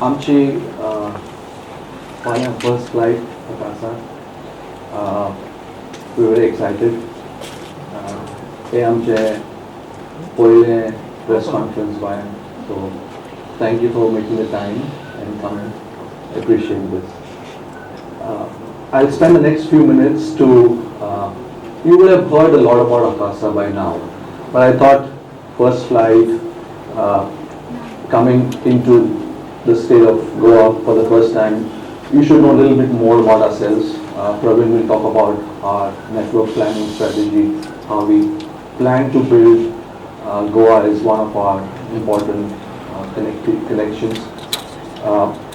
आमची first flight Akasa. We were very excited. हे आमचे पहिले press conference गोंयान. So thank you for making the time and coming. I appreciate this. I'll spend the next few minutes to. You would have heard a lot about Akasa by now, but I thought first flight coming into the state of Goa for the first time, you should know a little bit more about ourselves. Praveen will talk about our network planning strategy, how we plan to build Goa as one of our important connections.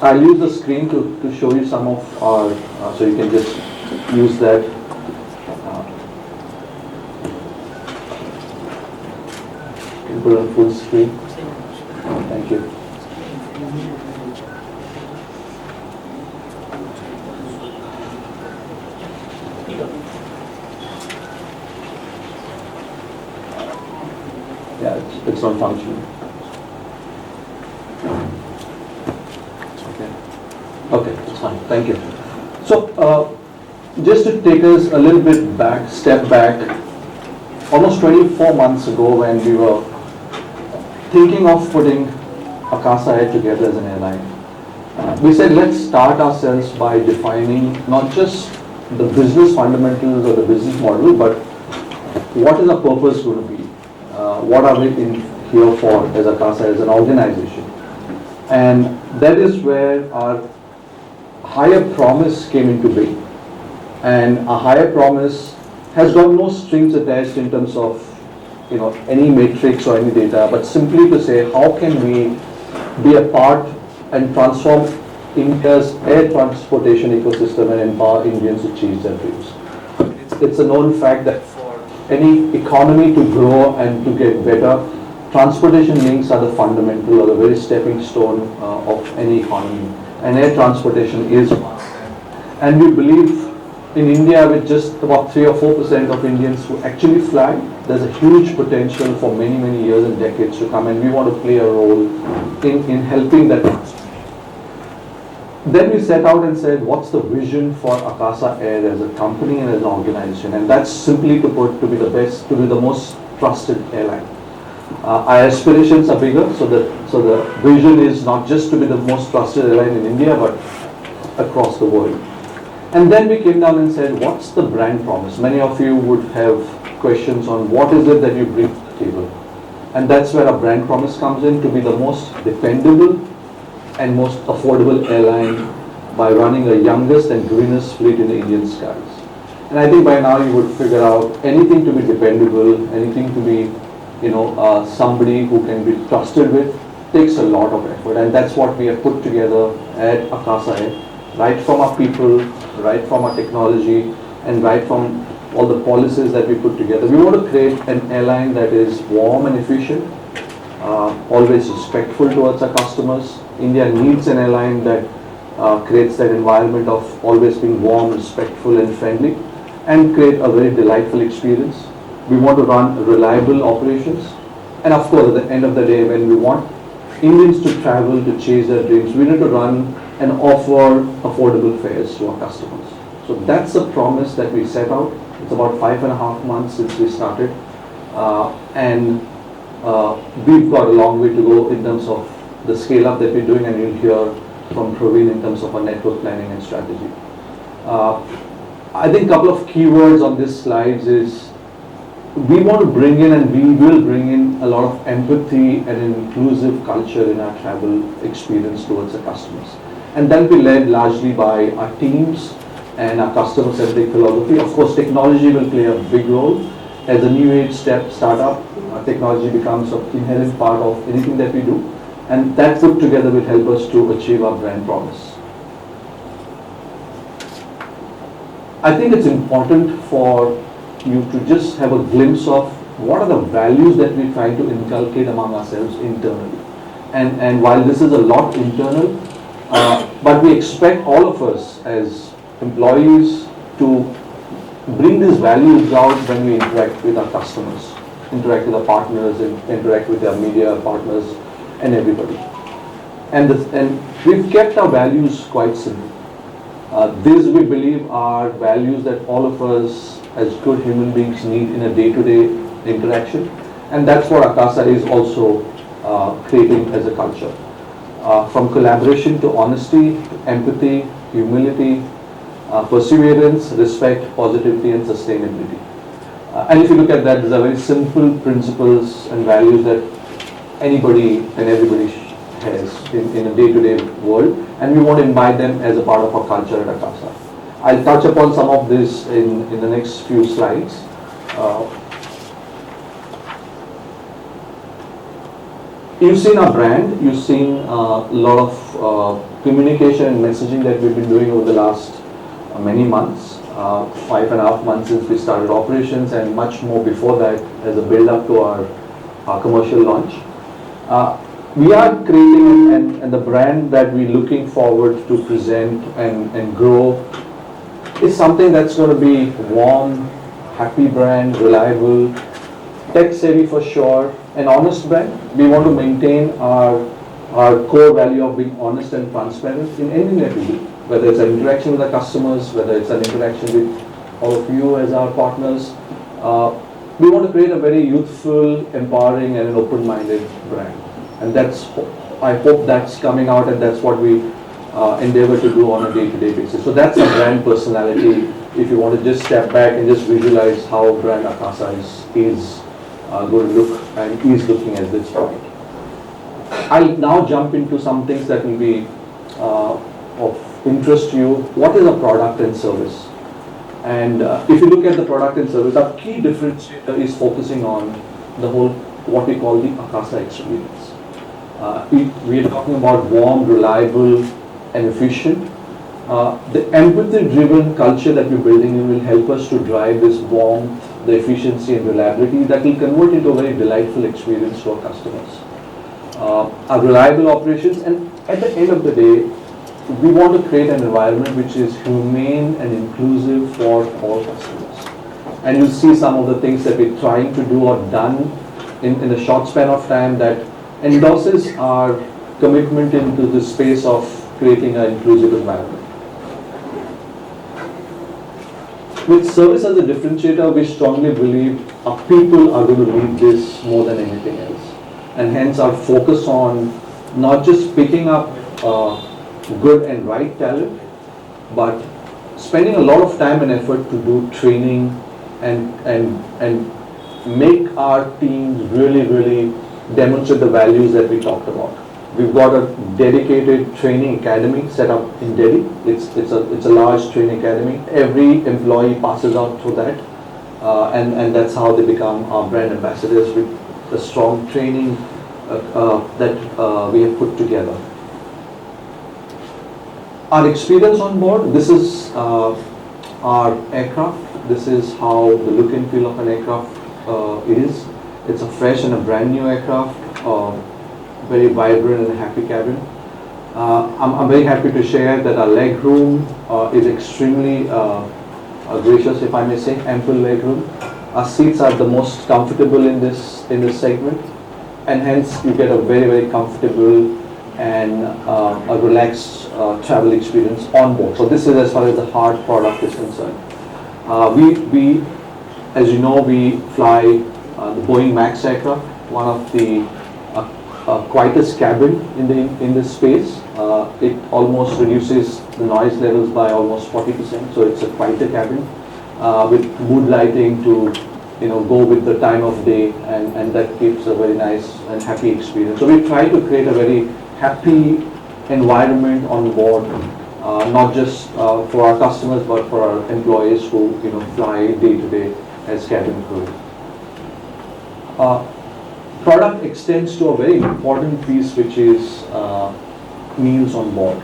I'll use the screen to show you some of our, so you can just use that. You can put it on full screen. Thank you. Yeah, it's not functioning. Okay, it's fine. Thank you. So, just to take us a little bit back, step back, almost 24 months ago when we were thinking of putting Akasa Air together as an airline, we said let's start ourselves by defining not just the business fundamentals or the business model, but what is our purpose going to be? What are we in here for as Akasa as an organization? And that is where our higher promise came into being. And our higher promise has got no strings attached in terms of any matrix or any data, but simply to say how can we be a part and transform India's air transportation ecosystem and empower Indians to chase their dreams. It's a known fact that for any economy to grow and to get better, transportation links are the fundamental or the very stepping stone of any economy. And air transportation is one of them. And we believe in India, with just about 3 or 4% of Indians who actually fly, there's a huge potential for many, many years and decades to come, and we want to play a role in helping that transformation. Then we set out and said, what's the vision for Akasa Air as a company and as an organization? And that's simply to be the best, to be the most trusted airline. Our aspirations are bigger, so the vision is not just to be the most trusted airline in India, but across the world. And then we came down and said, what's the brand promise? Many of you would have questions on what is it that you bring to the table. And that's where our brand promise comes in, to be the most dependable and most affordable airline by running the youngest and greenest fleet in the Indian skies. And I think by now you would figure out anything to be dependable, anything to be somebody who can be trusted with, takes a lot of effort. And that's what we have put together at Akasa Air. Right from our people, right from our technology, and right from all the policies that we put together. We want to create an airline that is warm and efficient, always respectful towards our customers. India needs an airline that creates that environment of always being warm, respectful and friendly, and create a very delightful experience. We want to run reliable operations. And of course, at the end of the day, when we want Indians to travel, to chase their dreams, we need to run and offer affordable fares to our customers. So that's a promise that we set out. It's about 5.5 months since we started. And we've got a long way to go in terms of the scale up that we're doing, and you'll hear from Praveen in terms of our network planning and strategy. I think a couple of keywords on this slide is we want to bring in, and we will bring in, a lot of empathy and an inclusive culture in our travel experience towards the customers. And that will be led largely by our teams and our customer-centric philosophy. Of course, technology will play a big role. As a new age startup, technology becomes an inherent part of anything that we do. And that put together will help us to achieve our brand promise. I think it's important for you to just have a glimpse of what are the values that we're trying to inculcate among ourselves internally. And while this is a lot internal, but we expect all of us as employees to bring these values out when we interact with our customers, interact with our partners, and interact with our media partners and everybody. And we've kept our values quite simple. These, we believe, are values that all of us as good human beings need in a day-to-day interaction, and that's what Akasa is also creating as a culture. From collaboration to honesty, to empathy, humility, perseverance, respect, positivity, and sustainability. And if you look at that, these are very simple principles and values that anybody and everybody has in a day-to-day world, and we want to imbibe them as a part of our culture at Akasa. I'll touch upon some of this in the next few slides. You've seen our brand, you've seen a lot of communication and messaging that we've been doing over the last many months, 5.5 months since we started operations, and much more before that as a build-up to our commercial launch. We are creating, and the brand that we're looking forward to present and grow is something that's going to be warm, happy brand, reliable, tech-savvy for sure, an honest brand. We want to maintain our core value of being honest and transparent in anything that we do, whether it's an interaction with our customers, whether it's an interaction with all of you as our partners. We want to create a very youthful, empowering, and an open-minded brand. And I hope that's coming out, and that's what we endeavor to do on a day-to-day basis. So that's a brand personality. If you want to just step back and just visualize how brand Akasa is going to look and is looking at this point. I'll now jump into some things that will be of interest to you. What is a product and service? And if you look at the product and service, our key differentiator is focusing on the whole, what we call the Akasa experience. We are talking about warm, reliable, and efficient. The empathy-driven culture that we're building in will help us to drive this warmth, the efficiency and reliability that will convert into a very delightful experience to our customers. Our reliable operations, and at the end of the day, we want to create an environment which is humane and inclusive for all customers. And you'll see some of the things that we're trying to do or done in a short span of time that endorses our commitment into the space of creating an inclusive environment. With service as a differentiator, we strongly believe our people are going to lead this more than anything else. And hence our focus on not just picking up good and right talent, but spending a lot of time and effort to do training and make our teams really demonstrate the values that we talked about. We've got a dedicated training academy set up in Delhi. It's a large training academy. Every employee passes out through that, and that's how they become our brand ambassadors with the strong training that we have put together. Our experience on board, this is our aircraft. This is how the look and feel of an aircraft is. It's a fresh and a brand new aircraft, very vibrant and happy cabin. I'm very happy to share that our leg room is extremely gracious, if I may say, ample leg room. Our seats are the most comfortable in this segment, and hence you get a very comfortable and a relaxed travel experience on board. So this is as far as the hard product is concerned. We, as you know, we fly the Boeing Max aircraft, one of the quietest cabin in this space. It almost reduces the noise levels by almost 40%. So it's a quieter cabin with mood lighting to go with the time of day, and that gives a very nice and happy experience. So we try to create a very happy environment on board, not just for our customers but for our employees who fly day to day as cabin crew. Product extends to a very important piece, which is meals on board.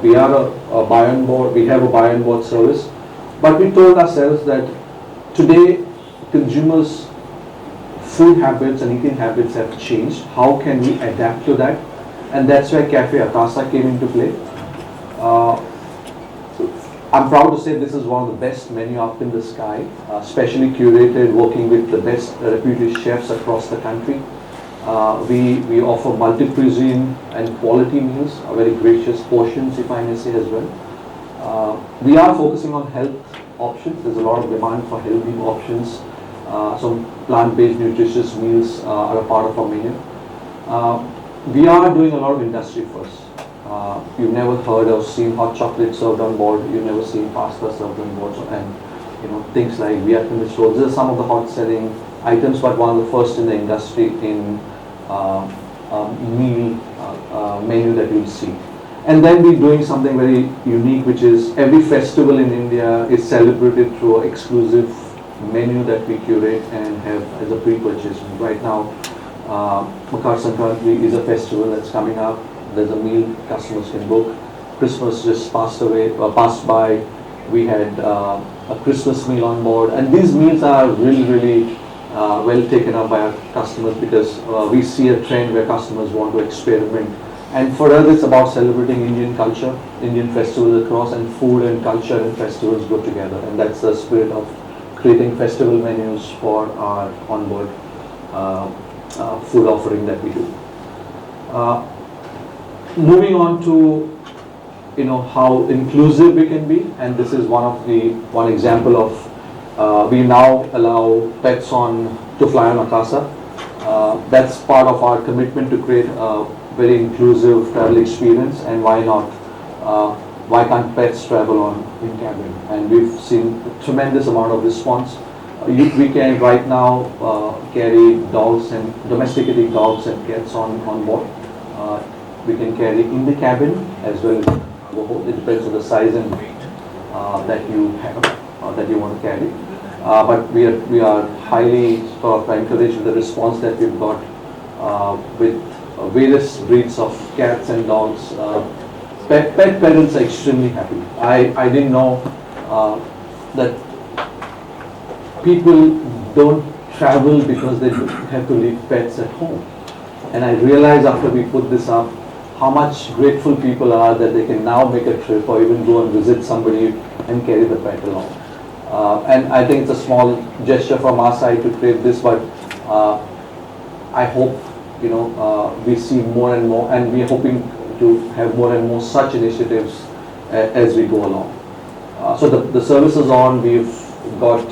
We are a buy on board. We have a buy on board service, but we told ourselves that today consumers' food habits and eating habits have changed. How can we adapt to that? And that's where Cafe Akasa came into play. I'm proud to say this is one of the best menu up in the sky, specially curated, working with the best reputed chefs across the country. We offer multi-cuisine and quality meals, very gracious portions, if I may say as well. We are focusing on health options. There's a lot of demand for healthy options. Some plant-based nutritious meals are a part of our menu. We are doing a lot of industry first. You've never heard or seen hot chocolate served on board. You've never seen pasta served on board, and things like Vietnamese rolls. These are some of the hot-selling items, but one of the first in the industry in meal menu that you'll see. And then we're doing something very unique, which is every festival in India is celebrated through an exclusive menu that we curate and have as a pre-purchase. Right now, Makar Sankranti is a festival that's coming up. There's a meal customers can book. Christmas just passed by. We had a Christmas meal on board, and these meals are really well taken up by our customers because we see a trend where customers want to experiment. And for us, it's about celebrating Indian culture, Indian festivals across, and food and culture and festivals go together. And that's the spirit of creating festival menus for our onboard food offering that we do. Moving on to how inclusive we can be, and this is one example of we now allow pets to fly on Akasa. That's part of our commitment to create a very inclusive travel experience, and why not? Why can't pets travel in cabin? And we've seen a tremendous amount of response. We can right now carry dogs and domesticated dogs and cats on board. We can carry in the cabin as well as cargo hold. It depends on the size and weight that you have that you want to carry. But we are highly sort of encouraged with the response that we've got with various breeds of cats and dogs. Pet parents are extremely happy. I didn't know that people don't travel because they have to leave pets at home. And I realized after we put this up how much grateful people are that they can now make a trip or even go and visit somebody and carry the pet along. And I think it's a small gesture from our side to create this, but I hope we see more and more, and we're hoping to have more and more such initiatives as we go along. So the service is on. We've got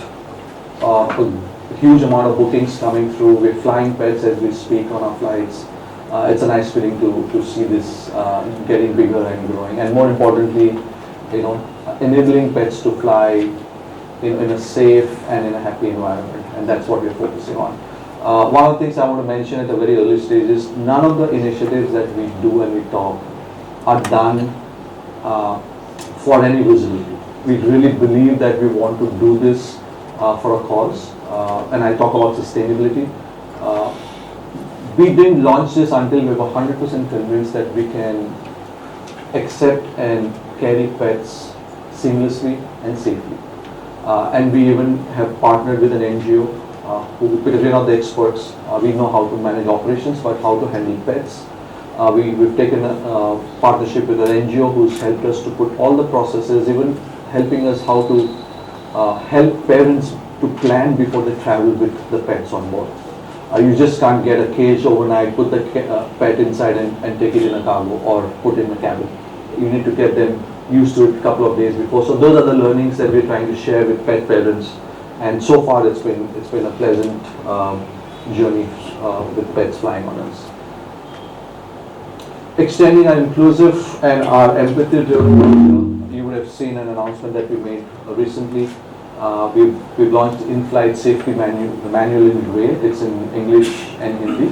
a huge amount of bookings coming through. We're flying pets as we speak on our flights. It's a nice feeling to see this getting bigger and growing, and more importantly, enabling pets to fly in a safe and in a happy environment, and that's what we're focusing on. One of the things I want to mention at a very early stage is none of the initiatives that we do and we talk are done for any visibility. We really believe that we want to do this for a cause, and I talk about sustainability. We didn't launch this until we were 100% convinced that we can accept and carry pets seamlessly and safely. And we even have partnered with an NGO because we're not the experts. We know how to manage operations, but how to handle pets. We've taken a partnership with an NGO who's helped us to put all the processes, even helping us how to help parents to plan before they travel with the pets on board. You just can't get a cage overnight, put the pet inside and take it in a cargo or put in a cabin. You need to get them used to it a couple of days before. So those are the learnings that we're trying to share with pet parents. And so far it's been a pleasant journey with pets flying on us. Extending our inclusive and our empathy-driven culture, you would have seen an announcement that we made recently. We've launched in-flight safety manual, the manual in gray. It's in English and Hindi.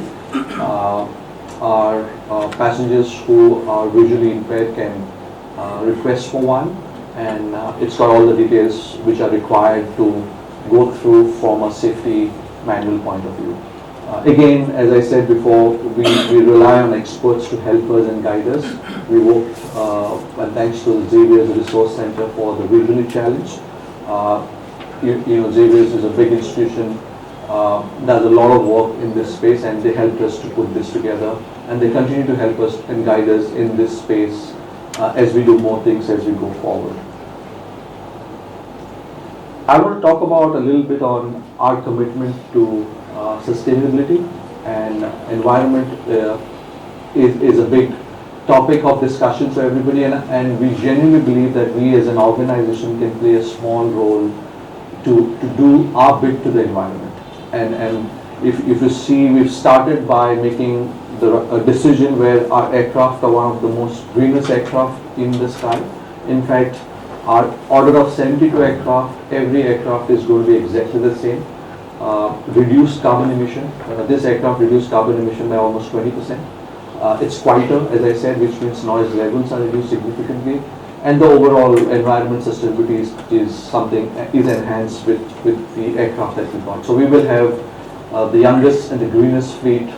Our passengers who are visually impaired can request for one, and it's got all the details which are required to go through from a safety manual point of view. Again, as I said before, we rely on experts to help us and guide us. We work, and thanks to Xavier's Resource Center for the visually challenged. Xavier's is a big institution, does a lot of work in this space, and they helped us to put this together, and they continue to help us and guide us in this space as we do more things as we go forward. I want to talk about a little bit on our commitment to sustainability. and environment is a big topic of discussion for everybody, and we genuinely believe that we as an organization can play a small role to do our bit to the environment. And if you see, we've started by making a decision where our aircraft are one of the most greenest aircraft in the sky. In fact, our order of 72 aircraft, every aircraft is going to be exactly the same. Reduced carbon emission. This aircraft reduced carbon emission by almost 20%. It's quieter, as I said, which means noise levels are reduced significantly, and the overall environment sustainability is enhanced with the aircraft that we got. So we will have the youngest and the greenest fleet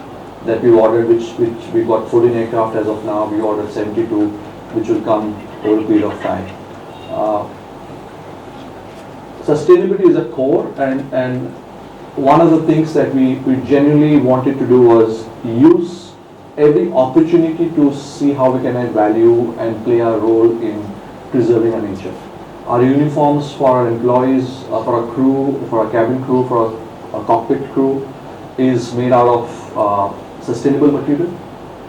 that we ordered, which we got 14 aircraft as of now. We ordered 72, which will come over a period of time. Sustainability is a core, and one of the things that we genuinely wanted to do was use every opportunity to see how we can add value and play our role in preserving our nature. Our uniforms for our employees, for our crew, for our cabin crew, for our cockpit crew is made out of sustainable material.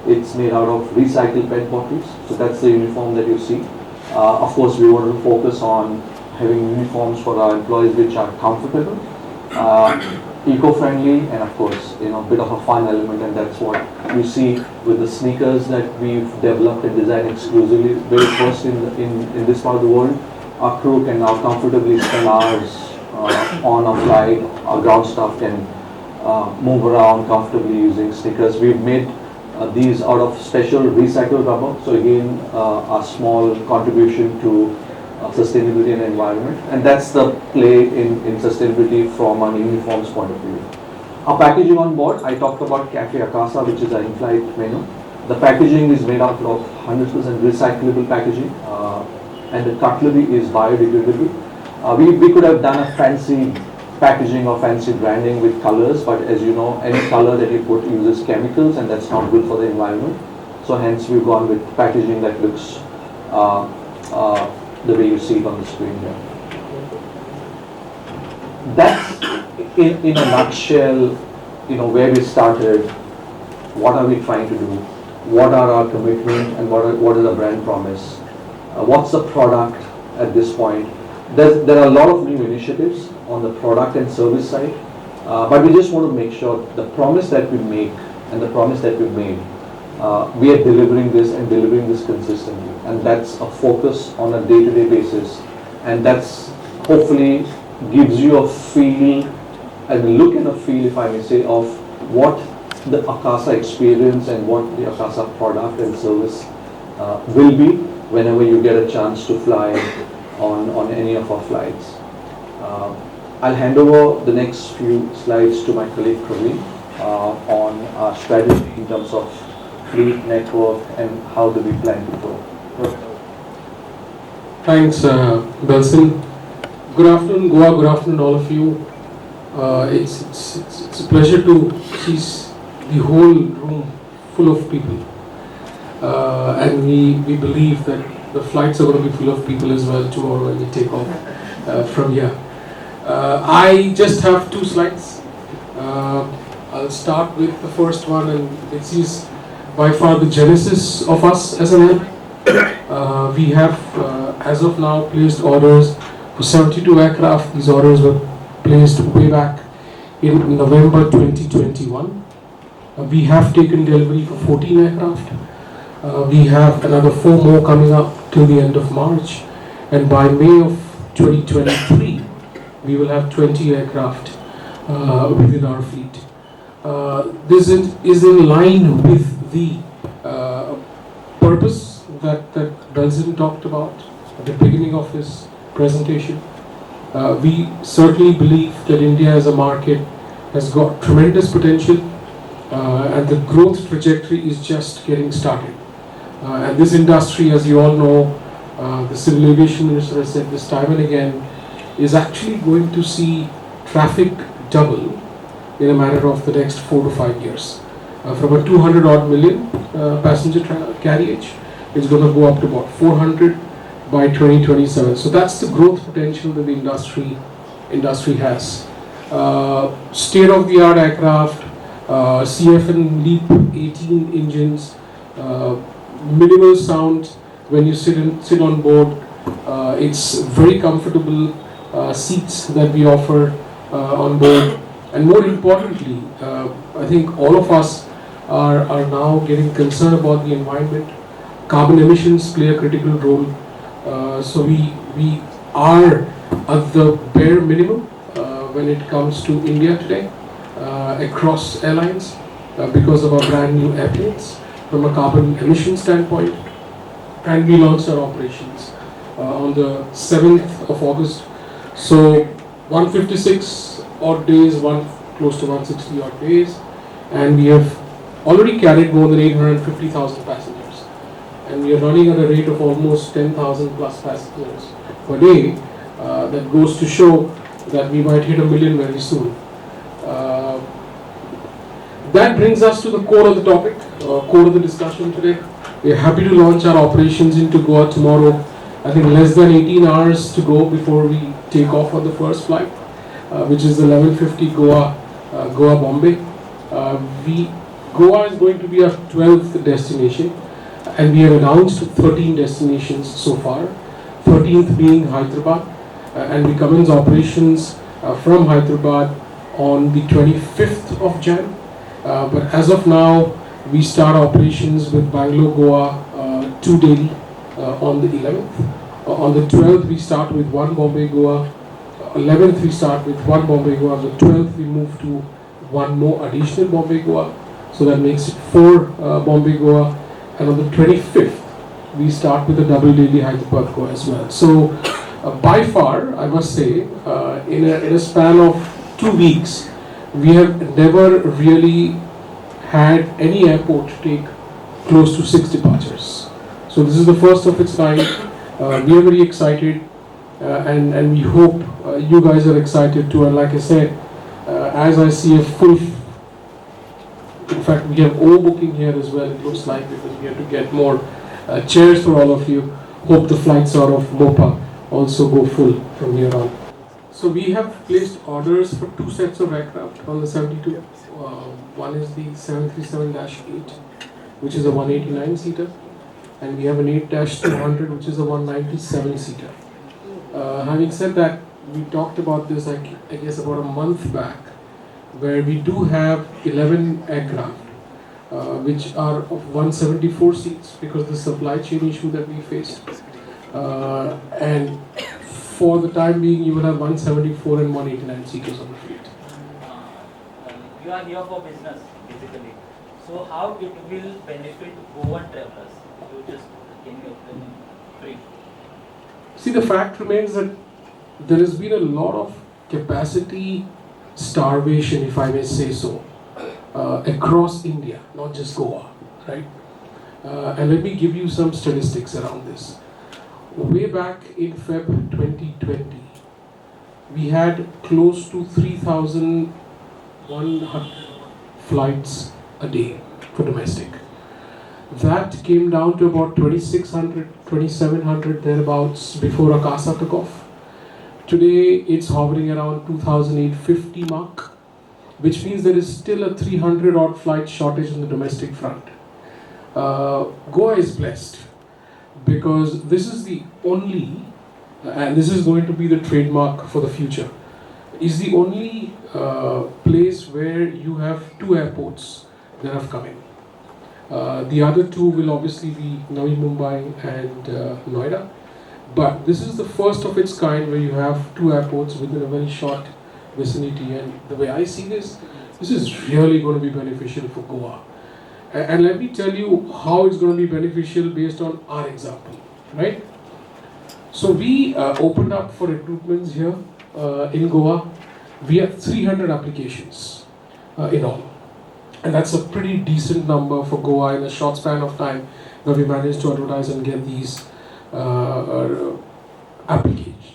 It's made out of recycled PET bottles. So that's the uniform that you see. Of course, we want to focus on having uniforms for our employees which are comfortable, eco-friendly, and of course, a bit of a fun element, and that's what you see with the sneakers that we've developed and designed exclusively, very first in this part of the world. Our crew can now comfortably spend hours on a flight. Our ground staff can move around comfortably using sneakers. We've made these out of special recycled rubber, so again, a small contribution to sustainability and environment, and that's the play in sustainability from an uniforms point of view. Our packaging on board, I talked about Cafe Akasa, which is our in-flight menu. The packaging is made out of 100% recyclable packaging, and the cutlery is biodegradable. We could have done a fancy packaging or fancy branding with colors, but as you know, any color that you put uses chemicals, and that's not good for the environment. So hence we've gone with packaging that looks the way you see it on the screen here. That's in a nutshell, where we started, what are we trying to do, what are our commitments, and what is the brand promise, what's the product at this point. There are a lot of new initiatives on the product and service side, but we just want to make sure the promise that we make and the promise that we made, we are delivering this and delivering this consistently, and that's a focus on a day-to-day basis, and that's hopefully gives you a feel and a look and a feel, if I may say, of what the Akasa experience and what the Akasa product and service will be whenever you get a chance to fly on any of our flights. I'll hand over the next few slides to my colleague Praveen on our strategy in terms of fleet network and how do we plan to grow. Thanks, Belson. Good afternoon, Goa. Good afternoon, all of you. It's a pleasure to see the whole room full of people, and we believe that the flights are going to be full of people as well tomorrow when we take off from here. I just have 2 slides. I'll start with the first one, and this is by far the genesis of us as an air. We have, as of now, placed orders for 72 aircraft. These orders were placed way back in November 2021. We have taken delivery for 14 aircraft. We have another 4 more coming up till the end of March, and by May of 2023 we will have 20 aircraft within our fleet. This is in line with the purpose that Belson talked about at the beginning of his presentation. We certainly believe that India as a market has got tremendous potential, and the growth trajectory is just getting started. And this industry, as you all know, the Civil Aviation Minister has said this time and again, is actually going to see traffic double in a matter of the next 4 to 5 years. From a 200 odd million passenger carriage, it's going to go up to about 400 by 2027. So that's the growth potential that the industry has. State-of-the-art aircraft, CFN LEAP 18 engines, minimal sound when you sit on board. It's very comfortable seats that we offer on board, and more importantly, I think all of us are now getting concerned about the environment. Carbon emissions play a critical role, so we are at the bare minimum when it comes to India today across airlines because of our brand new airplanes from a carbon emission standpoint. And we launched our operations on the 7th of August. So 156 odd days, close to 160 odd days, and we have already carried more than 850,000 passengers, and we are running at a rate of almost 10,000 plus passengers per day. That goes to show that we might hit 1 million very soon. That brings us to the core of the topic, core of the discussion today. We are happy to launch our operations into Goa tomorrow. I think less than 18 hours to go before we take off on the first flight, which is the 11:50 Goa Bombay. Goa is going to be our 12th destination, and we have announced 13 destinations so far, 13th being Hyderabad, and we commence operations from Hyderabad on the 25th of Jan. But as of now, we start operations with Bangalore, Goa to Delhi on the 11th. On the 12th, we start with one Bombay, Goa. 11th, we start with one Bombay, Goa. On the 12th, we move to one more additional Bombay, Goa. So that makes it 4 Bombay, Goa. And on the 25th, we start with a double daily Hyderabad, Goa as well. So by far, I must say, in a span of 2 weeks, we have never really had any airport take close to 6 departures. So this is the first of its kind. We are very excited, and we hope you guys are excited too. And like I said, as I see a full, in fact we have overbooking here as well, it looks like, because we have to get more chairs for all of you. Hope the flights out of MOPA also go full from here on. So we have placed orders for 2 sets of aircraft on the 72. One is the 737-8, which is a 189-seater, and we have an 8-200, which is a 197-seater. Having said that, we talked about this, I guess, about a month back, where we do have 11 aircraft, which are of 174 seats because of the supply chain issue that we faced. And for the time being, you will have 174 and 189 seaters on the fleet. You are here for business, basically. So how it will benefit Goan travelers? Can you explain in brief? See, the fact remains that there has been a lot of capacity starvation, if I may say so, across India, not just Goa, right? And let me give you some statistics around this. Way back in Feb 2020, we had close to 3,100 flights a day for domestic. That came down to about 2,600, 2,700 thereabouts before Akasa took off. Today it's hovering around 2,850 mark, which means there is still a 300 odd flight shortage on the domestic front. Goa is blessed because this is the only, and this is going to be the trademark for the future, is the only place where you have 2 airports that have come in. The other 2 will obviously be Navi Mumbai and Noida, but this is the first of its kind where you have 2 airports within a very short vicinity, and the way I see this is really going to be beneficial for Goa. And let me tell you how it's going to be beneficial based on our example, right? So we opened up for recruitments here in Goa. We have 300 applications in all. And that's a pretty decent number for Goa in a short span of time where we managed to advertise and get these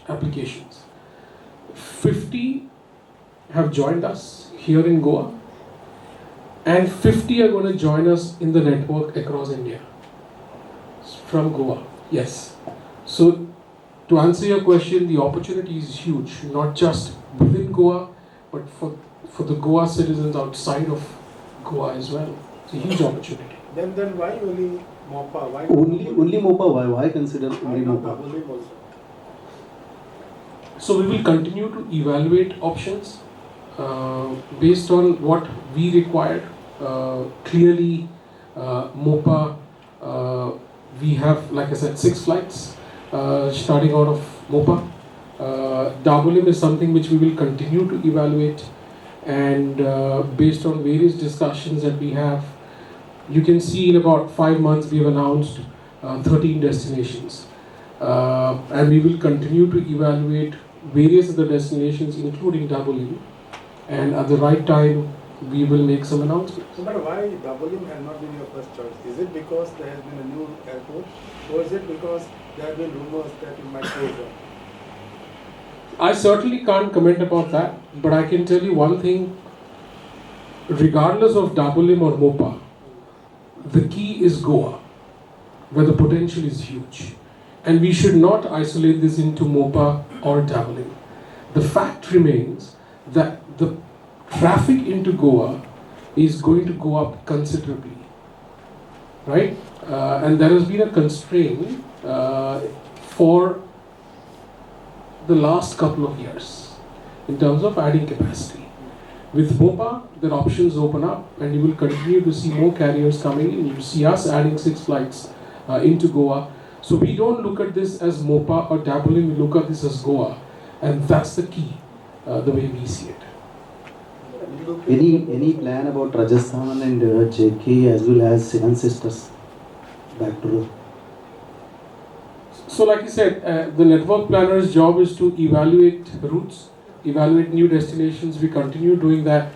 applications. 50 have joined us here in Goa, and 50 are going to join us in the network across India from Goa. Yes. So to answer your question, the opportunity is huge, not just within Goa, but for the Goa citizens outside of Goa as well. It's a huge opportunity. Then why only MOPA? Why Only MOPA, why consider Why only not MOPA? Dabolim also? So we will continue to evaluate options based on what we require. Clearly, MOPA, we have, like I said, 6 flights starting out of MOPA. Dabolim is something which we will continue to evaluate, and based on various discussions that we have, you can see in about 5 months we have announced 13 destinations. And we will continue to evaluate various other destinations, including Dabolim, and at the right time, we will make some announcements. So, but why Dabolim has not been your first choice? Is it because there has been a new airport, or is it because there have been rumors that it might close down? I certainly can't comment about that, but I can tell you one thing. Regardless of Dabolim or MOPA, the key is Goa, where the potential is huge. And we should not isolate this into MOPA or Dabolim. The fact remains that the traffic into Goa is going to go up considerably, right? And there has been a constraint for the last couple of years in terms of adding capacity. With MOPA, the options open up, and you will continue to see more carriers coming in. You see us adding 6 flights into Goa. So we don't look at this as MOPA or Dabolim, we look at this as Goa, and that's the key, the way we see it. Any plan about Rajasthan and JK as well as Seven Sisters back to? So like I said, the network planner's job is to evaluate routes, evaluate new destinations. We continue doing that,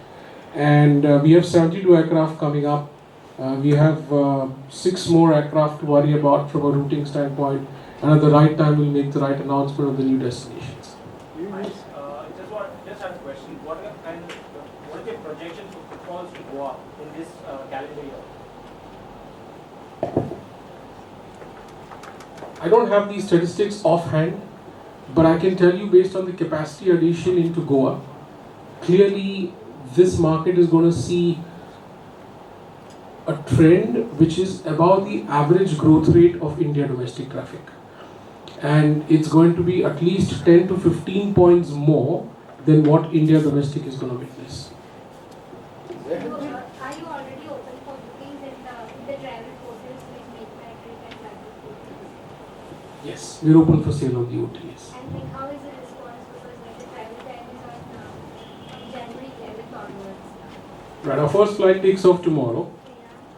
and we have 72 aircraft coming up. We have 6 more aircraft to worry about from a routing standpoint, and at the right time we'll make the right announcement of the new destinations. Just have a question. What is your projection for footfalls to Goa in this calendar year? I don't have these statistics offhand, but I can tell you based on the capacity addition into Goa, clearly this market is going to see a trend which is about the average growth rate of India domestic traffic. And it's going to be at least 10 to 15 points more than what India domestic is going to witness. Are you already open for bookings in the travel portals like MakeMyTrip and Travel? Yes, we're open for sale on the OTAs. And like how is the response, because like the travel time is on January 11th onwards? Right, our first flight takes off tomorrow.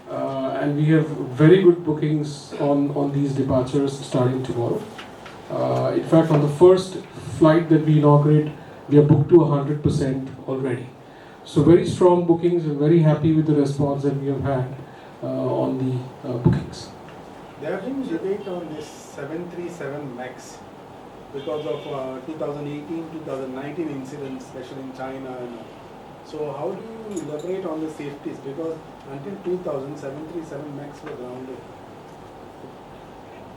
And we have very good bookings on these departures starting tomorrow. In fact, on the first flight that we inaugurate, we are booked to 100% already. So very strong bookings, and very happy with the response that we have had on the bookings. There have been debate on this 737 MAX because of 2018-2019 incidents, especially in China. So how do you elaborate on the safeties? Because until 2000, 737 MAX were grounded.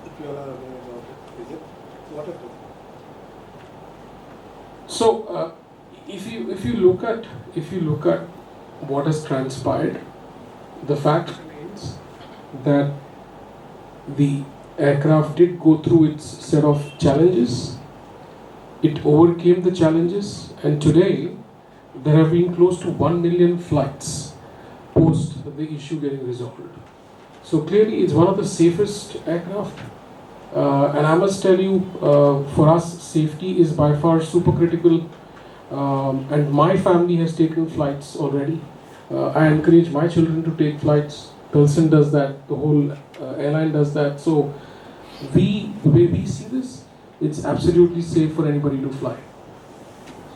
If you all are aware about it, is it? What is it? So if you look at what has transpired, the fact remains that the aircraft did go through its set of challenges. It overcame the challenges, and today there have been close to 1 million flights post the issue getting resolved. So clearly it's one of the safest aircraft. And I must tell you, for us, safety is by far super critical. And my family has taken flights already. I encourage my children to take flights. Pilsen does that, the whole airline does that. So the way we see this, it's absolutely safe for anybody to fly.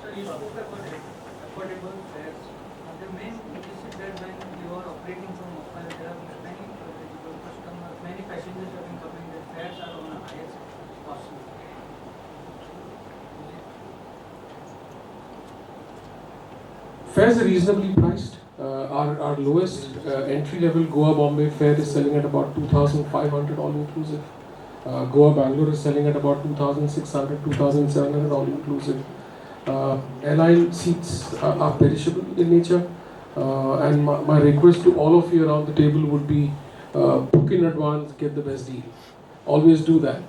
So you spoke about affordable fares. The main issue is that when you are operating from MOPA, there are many customers, many passengers have been coming, the fares are on a higher cost. Fares are reasonably priced. Our lowest entry level Goa Bombay fare is selling at about 2,500 all inclusive. Goa Bangalore is selling at about 2,600, 2,700 all inclusive. Airline seats are perishable in nature. And my request to all of you around the table would be book in advance, get the best deal. Always do that.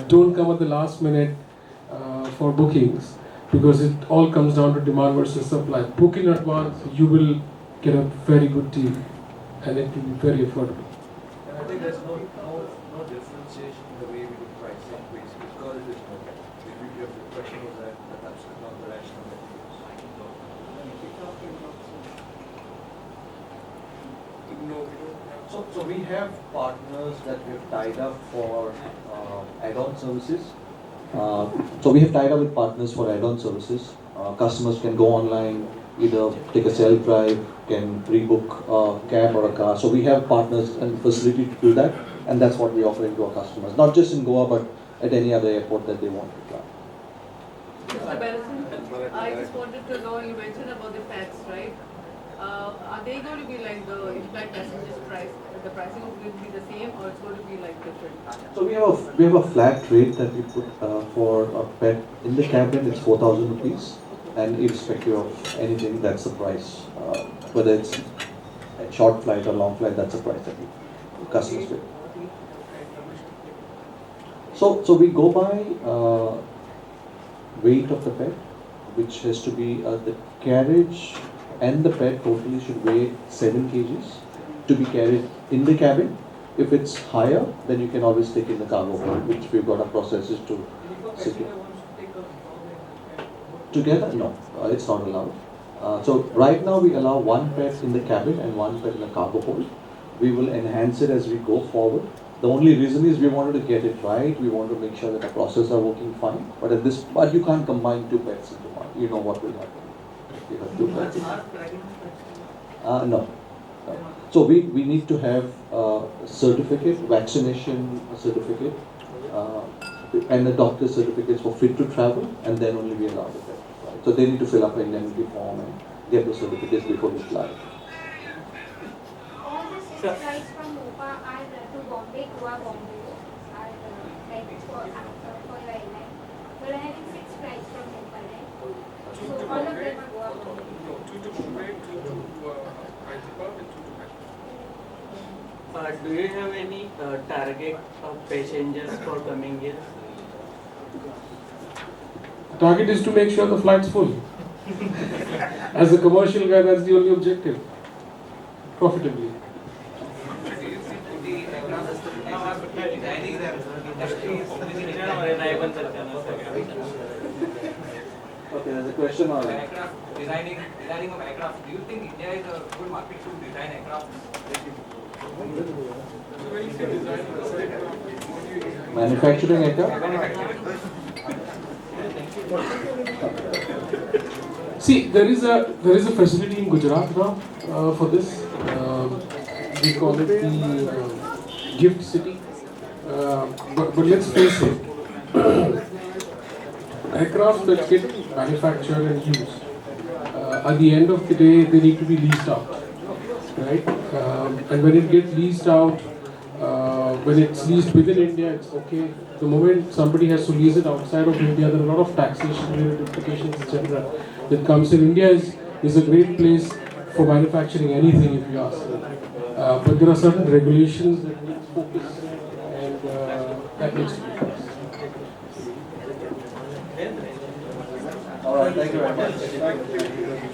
Don't come at the last minute for bookings, because it all comes down to demand versus supply. Book in advance, you will get a very good deal, and it will be very affordable. And I think there's no differentiation in the way we do pricing basically because it is MOPA. If your question was that, that's absolutely not the rationale that we use. So we have partners that we have tied up for add-on services. So we have tied up with partners for add-on services. Customers can go online, either take a self-drive, can pre-book a cab or a car. So we have partners and facility to do that, and that's what we offer to our customers. Not just in Goa, but at any other airport that they want to fly. Mr. Barrison, I just wanted to know, you mentioned about the pets, right? Are they going to be like the in-flight passengers price? The pricing is going to be the same, or it's going to be like different? So we have a flat rate that we put for a pet in the cabin. It's 4,000 rupees, and irrespective of anything, that's the price. Whether it's a short flight or long flight, that's the price that we customers pay. So we go by weight of the pet, which has to be the carriage and the pet totally should weigh 7 kgs to be carried in the cabin. If it's higher, then you can always take in the cargo hold, which we've got our processes to secure. Together? No, it's not allowed. So right now we allow one pet in the cabin and one pet in the cargo hold. We will enhance it as we go forward. The only reason is we wanted to get it right. We want to make sure that the processes are working fine. But you can't combine 2 pets into one. You know what will happen. You have 2 pets. No. So we need to have a certificate, vaccination certificate, and a doctor's certificates for fit to travel, and then only we allow the pet. Right? So they need to fill up an indemnity form and get the certificates before they fly. All the 6 flights from MOPA are to Bombay, Goa, Bombay are like for your airline. But I having 6 flights from MOPA, right? So all of them are Goa, Bombay. No, 2 to Bombay, 2 to Hyderabad, and 2 to do you have any target of passengers for coming here? The target is to make sure the flight's full. As a commercial guy, that's the only objective. Profitably. Okay, there's a question on it. Designing of aircraft. Do you think India is a good market to design aircraft? Manufacturing aircraft? See, there is a facility in Gujarat now for this. We call it the gift city. But let's face it, aircraft that get manufactured and used, at the end of the day, they need to be leased out, right? And when it gets leased out, when it's leased within India, it's okay. The moment somebody has to lease it outside of India, there are a lot of taxation implications, etc. that comes in. India is a great place for manufacturing anything, if you ask me. But there are certain regulations that need focus, and that needs to be focused. All right, thank you very much.